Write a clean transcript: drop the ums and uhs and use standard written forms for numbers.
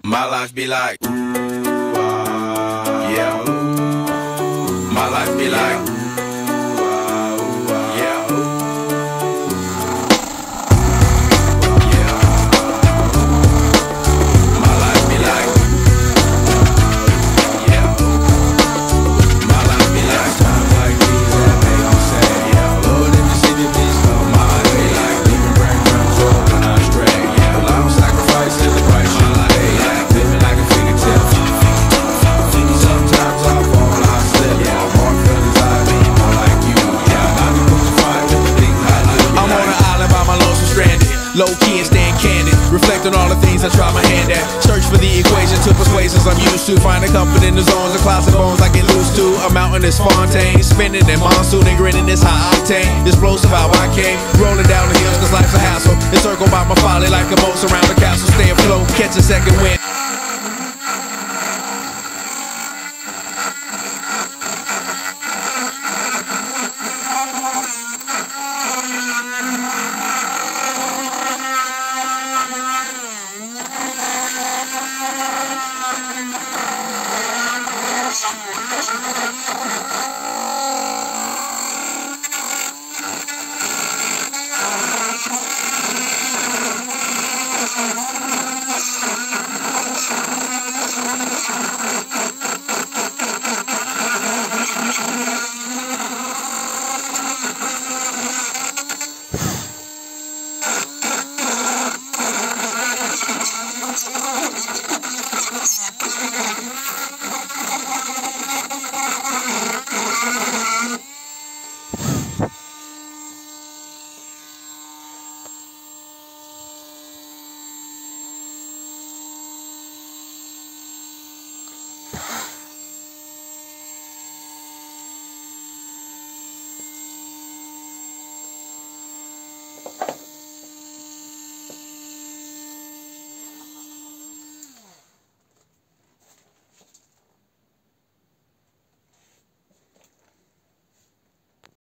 My life be like, yeah. My life be like, yeah. Yeah. My life be like, yeah. My life be like times like these that make me sad, yeah. Lord, if you see me, please come. My life be like leaving breadcrumbs all when I stray, yeah. But I don't sacrifice to the price you pay, yeah. Living like a fingertip. Sometimes I fall, I slip, yeah. More feelings I be more like you, yeah. I can put the fire with the things I do. I'm on an island by my lonesome stranded, low key and staying candid. Reflect on all the things I try my hand at. Search for the equation to persuasions I'm used to. Finding comfort in the zones of clouds and bones I get loose to. A mountain is Fontaine, spinning in monsoon and grinning is high octane. Explosive how I came, rolling down the hills cause life's a hassle. Encircled by my folly like a moat around the castle. Stay afloat, catch a second wind.